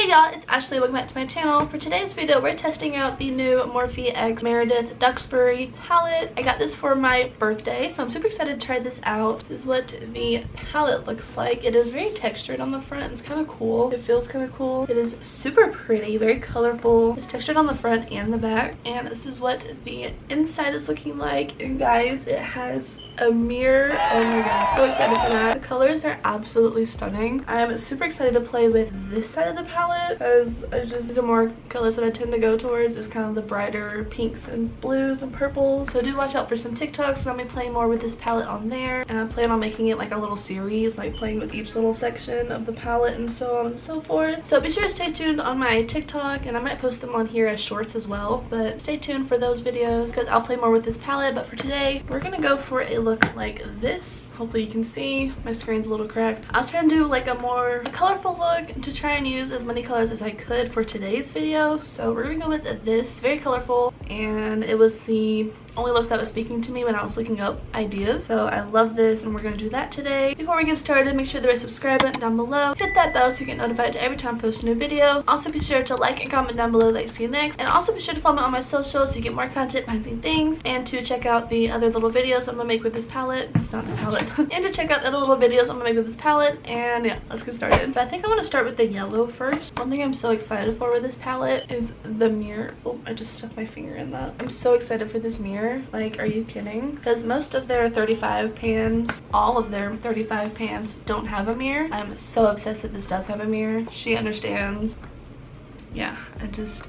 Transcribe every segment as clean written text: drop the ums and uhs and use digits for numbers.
Hey y'all, it's Ashley. Welcome back to my channel. For today's video, we're testing out the new Morphe x Meredith Duxbury palette. I got this for my birthday, so I'm super excited to try this out. This is what the palette looks like. It is very textured on the front. It's kind of cool. It feels kind of cool. It is super pretty, very colorful. It's textured on the front and the back. And this is what the inside is looking like. And guys, it has a mirror. Oh my god, so excited for that. The colors are absolutely stunning. I'm super excited to play with this side of the palette because these are more colors that I tend to go towards. It's kind of the brighter pinks and blues and purples. So do watch out for some TikToks. I'll be playing more with this palette on there, and I plan on making it like a little series, like playing with each little section of the palette and so on and so forth. So be sure to stay tuned on my TikTok, and I might post them on here as shorts as well, but stay tuned for those videos because I'll play more with this palette. But for today, we're gonna go for a look like this. Hopefully you can see. My screen's a little cracked. I was trying to do like a more colorful look to try and use as many colors as I could for today's video. So we're gonna go with this. Very colorful, and it was the only look that was speaking to me when I was looking up ideas. So I love this, and we're gonna do that today. Before we get started, make sure to hit the subscribe button down below. Hit that bell so you get notified every time I post a new video. Also be sure to like and comment down below that you see next. And also be sure to follow me on my socials so you get more content behind the scenes things, and to check out the other little videos I'm gonna make with this palette. It's not the palette. And to check out the other little videos I'm gonna make with this palette. And yeah, let's get started. So I think I want to start with the yellow first. One thing I'm so excited for with this palette is the mirror. Oh, I just stuck my finger in that. I'm so excited for this mirror. Like, are you kidding? Because most of their 35 pans, all of their 35 pans don't have a mirror. I'm so obsessed that this does have a mirror. She understands. Yeah,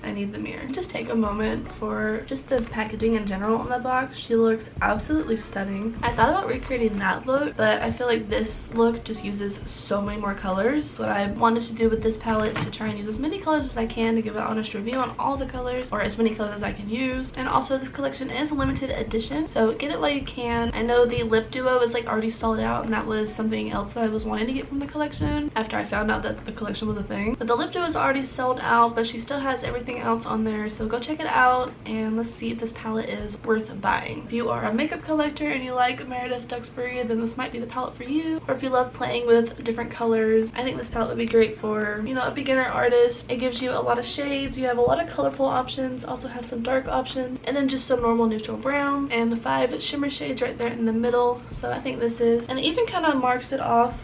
I need the mirror. Just take a moment for just the packaging in general on the box. She looks absolutely stunning. I thought about recreating that look, but I feel like this look just uses so many more colors. What I wanted to do with this palette is to try and use as many colors as I can to give an honest review on all the colors, or as many colors as I can use. And also, this collection is a limited edition, so get it while you can. I know the lip duo is like already sold out, and that was something else that I was wanting to get from the collection after I found out that the collection was a thing. But the lip duo is already sold out, but she still has everything else on there, so go check it out and let's see if this palette is worth buying. If you are a makeup collector and you like Meredith Duxbury, then this might be the palette for you. Or if you love playing with different colors, I think this palette would be great for, you know, a beginner artist. It gives you a lot of shades, you have a lot of colorful options, also have some dark options, and then just some normal neutral browns and 5 shimmer shades right there in the middle. So I think this is, and it even kind of marks it off.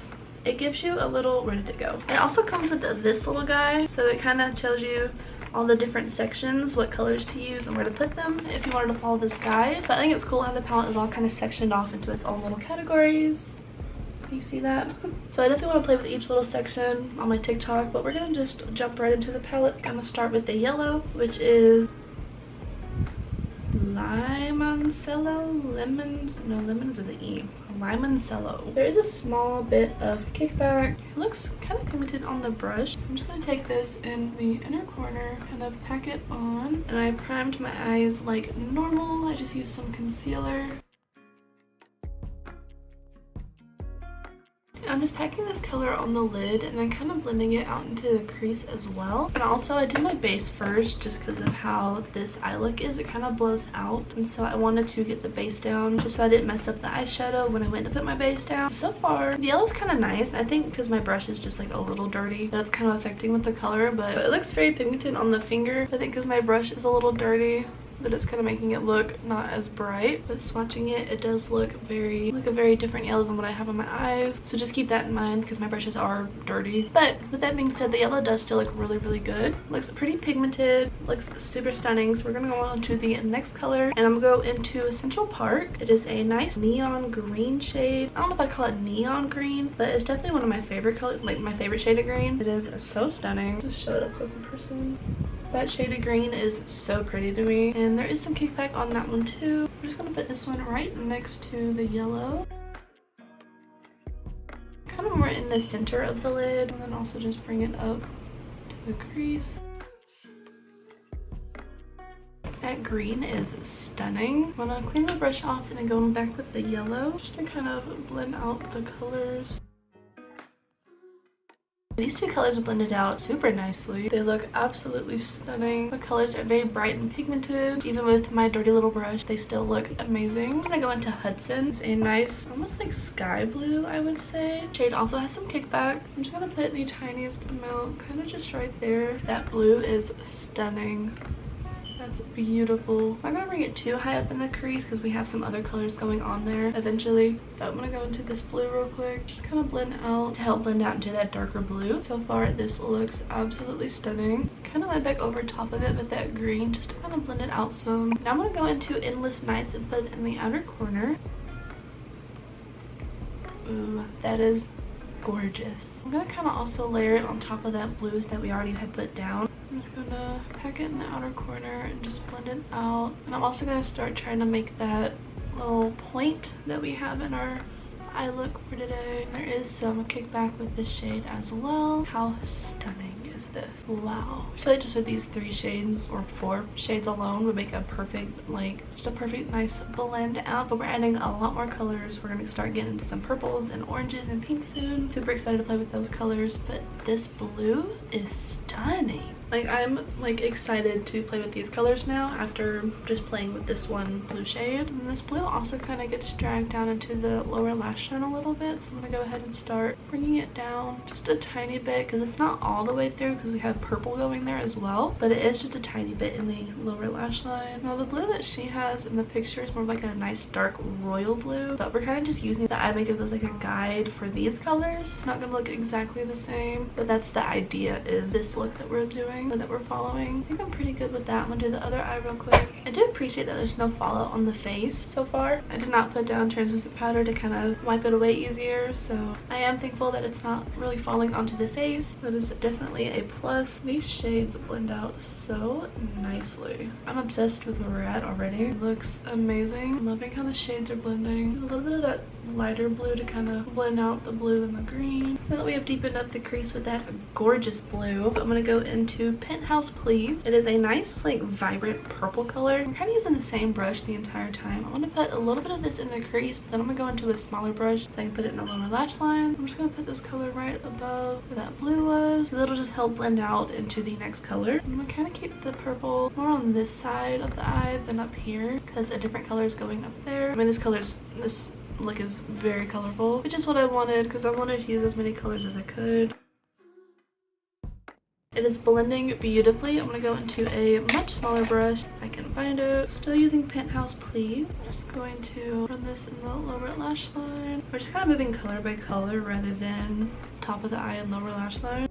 It gives you a little, where did it go? It also comes with this little guy, so it kind of tells you all the different sections, what colors to use and where to put them if you wanted to follow this guide. But I think it's cool how the palette is all kind of sectioned off into its own little categories. You see that? So I definitely want to play with each little section on my TikTok, but we're gonna just jump right into the palette. I'm gonna start with the yellow, which is Limoncello? Lemons with an E. Limoncello. There is a small bit of kickback. It looks kind of pigmented on the brush. So I'm just going to take this in the inner corner, kind of pack it on. And I primed my eyes like normal. I just used some concealer. I'm just packing this color on the lid and then kind of blending it out into the crease as well. And also I did my base first just because of how this eye look is. It kind of blows out, and so I wanted to get the base down just so I didn't mess up the eyeshadow when I went to put my base down. So far the yellow's kind of nice. I think because my brush is just like a little dirty, that's kind of affecting with the color, but it looks very pigmented on the finger. I think because my brush is a little dirty, but it's kind of making it look not as bright. But swatching it, it does look a very different yellow than what I have on my eyes. So just keep that in mind because my brushes are dirty. But with that being said, the yellow does still look really good. Looks pretty pigmented, looks super stunning. So we're gonna go on to the next color, and I'm gonna go into Central Park. It is a nice neon green shade. I don't know if I'd call it neon green, but it's definitely one of my favorite colors, like my favorite shade of green. It is so stunning. Just show it up close in person. That shade of green is so pretty to me, and there is some kickback on that one too. I'm just gonna put this one right next to the yellow, kind of more in the center of the lid, and then also just bring it up to the crease. That green is stunning. I'm gonna clean my brush off and then go back with the yellow just to kind of blend out the colors. These two colors are blended out super nicely. They look absolutely stunning. The colors are very bright and pigmented. Even with my dirty little brush, they still look amazing. I'm gonna go into Hudson. It's a nice, almost like sky blue, I would say. Shade also has some kickback. I'm just gonna put the tiniest amount, kind of just right there. That blue is stunning. That's beautiful. I'm not gonna bring it too high up in the crease because we have some other colors going on there eventually. But I'm gonna go into this blue real quick. Just kind of blend out to help blend out into that darker blue. So far, this looks absolutely stunning. Kind of went back over top of it with that green just to kind of blend it out some. Now I'm gonna go into Endless Nights and put it in the outer corner. Ooh, that is gorgeous. I'm gonna kind of also layer it on top of that blues that we already had put down. I'm just gonna pack it in the outer corner and just blend it out. And I'm also gonna start trying to make that little point that we have in our eye look for today. There is some kickback with this shade as well. How stunning is this? Wow. I feel like just with these 3 shades or 4 shades alone would make a perfect, like, just a perfect nice blend out. But we're adding a lot more colors. We're gonna start getting into some purples and oranges and pinks soon. Super excited to play with those colors. But this blue is stunning. Like, I'm like excited to play with these colors now after just playing with this one blue shade. And this blue also kind of gets dragged down into the lower lash line a little bit. So I'm gonna go ahead and start bringing it down just a tiny bit because it's not all the way through because we have purple going there as well. But it is just a tiny bit in the lower lash line. Now the blue that she has in the picture is more like a nice dark royal blue. But we're kind of just using the eye makeup as like a guide for these colors. It's not gonna look exactly the same, but that's the idea, is this look that we're doing, that we're following. I think I'm pretty good with that. I'm gonna do the other eye real quick. I do appreciate that there's no fallout on the face so far. I did not put down translucent powder to kind of wipe it away easier, so I am thankful that it's not really falling onto the face. That is definitely a plus. These shades blend out so nicely. I'm obsessed with where we're at already. It looks amazing. I'm loving how the shades are blending. A little bit of that lighter blue to kind of blend out the blue and the green. So now that we have deepened up the crease with that gorgeous blue, I'm gonna go into Penthouse Please. It is a nice, like, vibrant purple color. I'm kind of using the same brush the entire time. I'm gonna put a little bit of this in the crease, but then I'm gonna go into a smaller brush so I can put it in the lower lash line. I'm just gonna put this color right above where that blue was. It'll just help blend out into the next color. I'm gonna kind of keep the purple more on this side of the eye than up here because a different color is going up there. I mean, this look is very colorful, which is what I wanted because I wanted to use as many colors as I could. It is blending beautifully. I'm gonna go into a much smaller brush if I can find it. Still using Penthouse Please. I'm just going to run this in the lower lash line. We're just kind of moving color by color rather than top of the eye and lower lash line.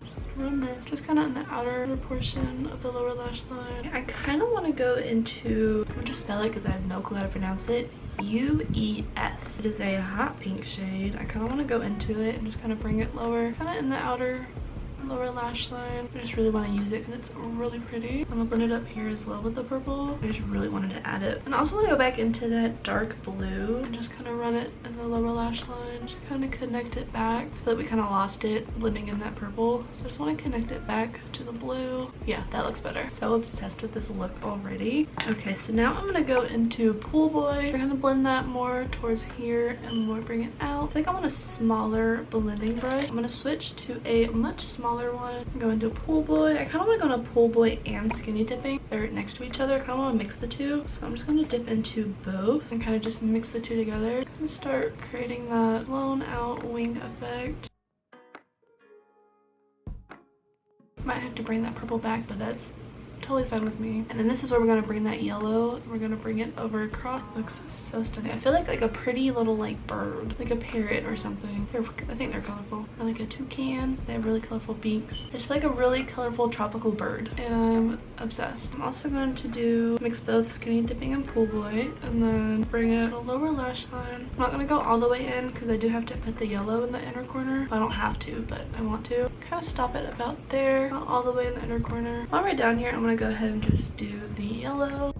Just run this just kind of in the outer portion of the lower lash line. I kind of want to go into, I'm just spell it because I have no clue how to pronounce it. UES. It is a hot pink shade. I kind of want to go into it and just kind of bring it lower, kind of in the outer lower lash line. I just really want to use it because it's really pretty. I'm gonna blend it up here as well with the purple. I just really wanted to add it. And I also want to go back into that dark blue and just kind of run it in the lower lash line. Just kind of connect it back. I feel like we kind of lost it blending in that purple. So I just want to connect it back to the blue. Yeah, that looks better. So obsessed with this look already. Okay, so now I'm gonna go into Pool Boy. We're gonna blend that more towards here and more bring it out. I think I want a smaller blending brush. I'm gonna switch to a much smaller one. Go into Pool Boy. I kind of want to go into Pool Boy and Skinny Dipping. They're next to each other. I kind of want to mix the two. So I'm just going to dip into both and kind of just mix the two together. I'm going to start creating that blown out wing effect. Might have to bring that purple back, but that's totally fine with me. And then this is where we're going to bring that yellow. We're going to bring it over across. Looks so stunning. I feel like a pretty little like bird, like a parrot or something. I think they're colorful. Or like a toucan. They have really colorful beaks. I just feel like a really colorful tropical bird and I'm obsessed. I'm also going to mix both Skinny Dipping and Pool Boy and then bring it to the lower lash line. I'm not going to go all the way in because I do have to put the yellow in the inner corner. I don't have to, but I want to. Kind of stop it about there. Not all the way in the inner corner. While right down here, I'm going to go ahead and just do the yellow.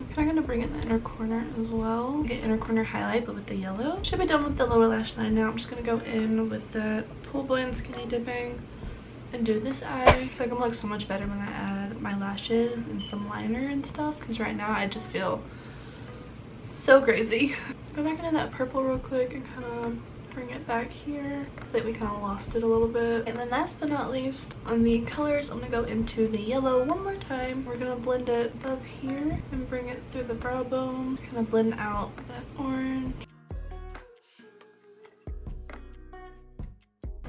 I'm kind of gonna bring it in the inner corner as well. Get inner corner highlight, but with the yellow. Should be done with the lower lash line now. I'm just gonna go in with the Pool Boy and Skinny Dipping and do this eye. I feel like I'm gonna look so much better when I add my lashes and some liner and stuff. Because right now I just feel so crazy. Go back into that purple real quick and kind of Bring it back here. I think we kind of lost it a little bit. And then last but not least, on the colors, I'm gonna go into the yellow one more time. We're gonna blend it above here and bring it through the brow bone. Kind of blend out that orange.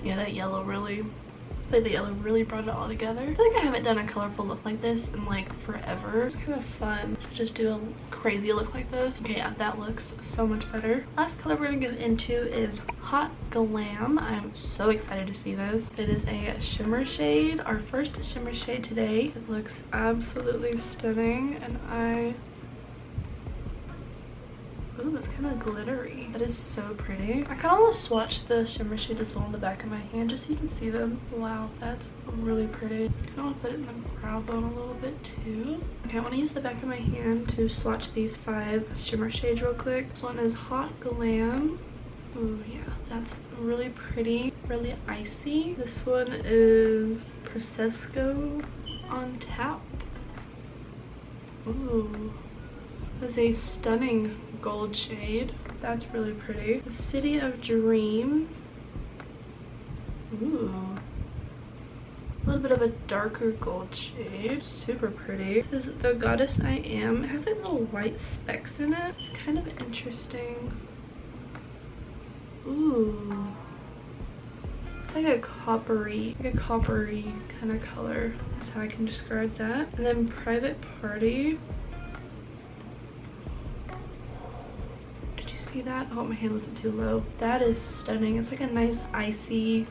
Yeah, that yellow really, I feel like the yellow really brought it all together. I feel like I haven't done a colorful look like this in like forever. It's kind of fun to just do a crazy look like this. Okay, yeah, that looks so much better. Last color we're gonna go into is Hot Glam. I'm so excited to see this. It is a shimmer shade, our first shimmer shade today. It looks absolutely stunning, and ooh, it's kind of glittery. That is so pretty. I kind of want to swatch the shimmer shade as well on the back of my hand just so you can see them. Wow, that's really pretty. I kind of want to put it in the brow bone a little bit too. Okay, I want to use the back of my hand to swatch these 5 shimmer shades real quick. This one is Hot Glam. Ooh, yeah, that's really pretty, really icy. This one is Prosecco on Tap. Ooh. Is a stunning gold shade. That's really pretty. The City of Dreams. Ooh. A little bit of a darker gold shade. Super pretty. This is The Goddess I Am. It has like little white specks in it. It's kind of interesting. Ooh. It's like a coppery kind of color. That's how I can describe that. And then Private Party. See that? Oh, my hand wasn't too low. That is stunning. It's like a nice icy,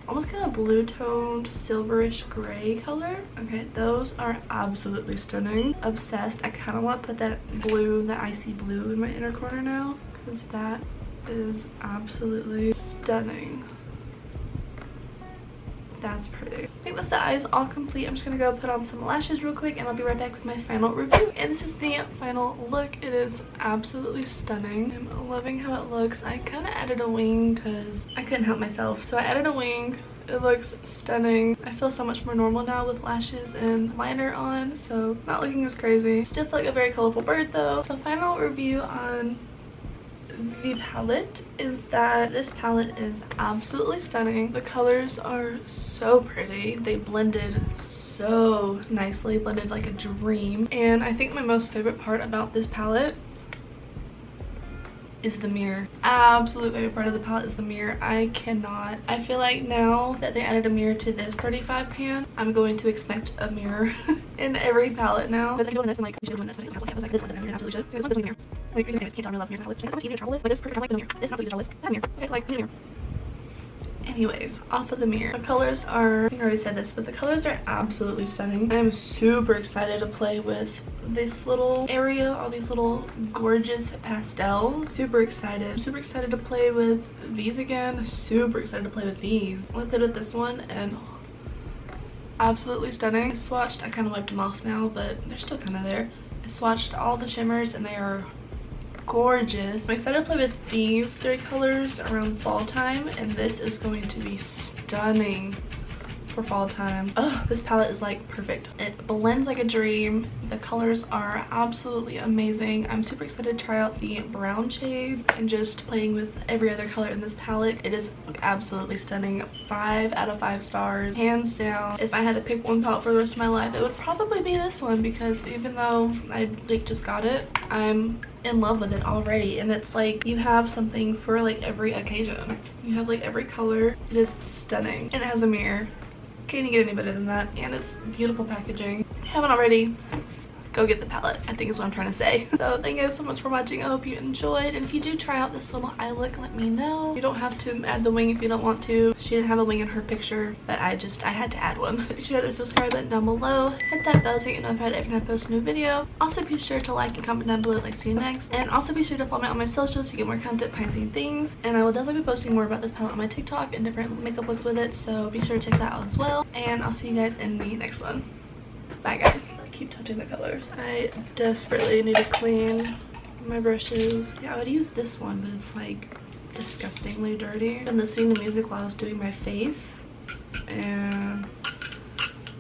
almost kind of blue toned silverish gray color. Okay, those are absolutely stunning. Obsessed. I kind of want to put that blue, that icy blue in my inner corner now, because that is absolutely stunning. That's pretty. I think that's the eyes all complete. I'm just gonna go put on some lashes real quick and I'll be right back with my final review. And this is the final look. It is absolutely stunning. I'm loving how it looks. I kind of added a wing because I couldn't help myself. So I added a wing. It looks stunning. I feel so much more normal now with lashes and liner on, so not looking as crazy. Still feel like a very colorful bird though. So final review on the palette is that this palette is absolutely stunning. The colors are so pretty. They blended so nicely, blended like a dream. And I think my most favorite part about this palette is the mirror. Absolute favorite part of the palette is the mirror. I feel like now that they added a mirror to this 35 pan, I'm going to expect a mirror in every palette now. Because I can do this and like I should doing this, but it's like this one doesn't absolutely should. So this one doesn't mirror. Like anyways, can't tell me I love mirrors. It's so much easier to travel with. Like this perfect, I like the mirror. This is not so easy to travel with. I have a mirror. Okay, so like I need a mirror. Anyways, off of the mirror. The colors are, I think I already said this, but the colors are absolutely stunning. I'm super excited to play with this little area, all these little gorgeous pastels. Super excited. I'm super excited to play with these again. Super excited to play with these. I played with this one and absolutely stunning. I swatched, I kind of wiped them off now, but they're still kind of there. I swatched all the shimmers and they are gorgeous. I'm excited to play with these 3 colors around fall time, and this is going to be stunning for fall time. Oh, this palette is like perfect. It blends like a dream. The colors are absolutely amazing. I'm super excited to try out the brown shade and just playing with every other color in this palette. It is absolutely stunning. 5 out of 5 stars, hands down. If I had to pick one palette for the rest of my life, it would probably be this one, because even though I like just got it, I'm in love with it already. And it's like you have something for like every occasion. You have like every color. It is stunning, and it has a mirror. Can't even get any better than that, and it's beautiful packaging. If you haven't already, go get the palette, I think is what I'm trying to say. So thank you guys so much for watching. I hope you enjoyed, and if you do try out this little eye look, let me know. You don't have to add the wing if you don't want to. She didn't have a wing in her picture, but I had to add one. Be sure to hit the subscribe button down below, hit that bell so you get notified every time I post a new video. Also be sure to like and comment down below, like, see you next, and also be sure to follow me on my socials to get more content behind the scenes things. And I will definitely be posting more about this palette on my TikTok and different makeup looks with it, so be sure to check that out as well, and I'll see you guys in the next one. Bye guys. Keep touching the colors. I desperately need to clean my brushes. Yeah, I would use this one, but it's like disgustingly dirty. I've been listening to music while I was doing my face, and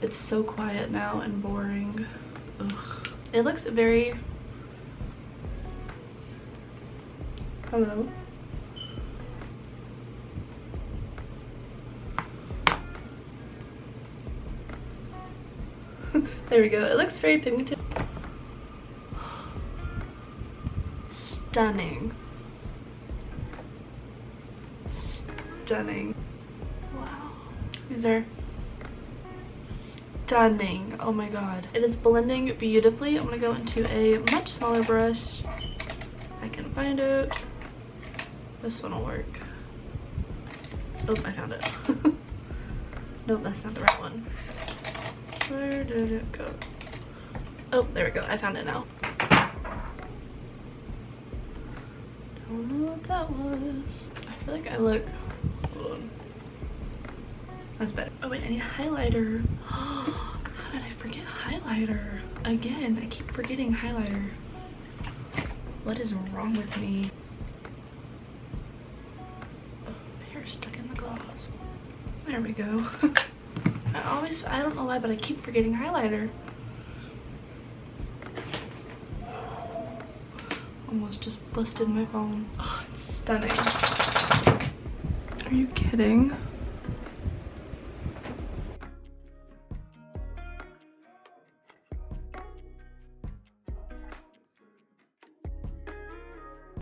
it's so quiet now and boring. Ugh. It looks very... Hello? There we go. It looks very pigmented. Stunning. Stunning. Wow. These are stunning. Oh my god. It is blending beautifully. I'm gonna go into a much smaller brush. I can find it. This one will work. Oh, I found it. Nope, that's not the right one. Where did it go? Oh, there we go. I found it now. Don't know what that was. I feel like I look... Hold on. That's better. Oh wait, I need highlighter. How did I forget highlighter? Again, I keep forgetting highlighter. What is wrong with me? Oh, my hair's stuck in the gloss. There we go. I don't know why, but I keep forgetting highlighter. Almost just busted my phone. Oh, it's stunning. Are you kidding?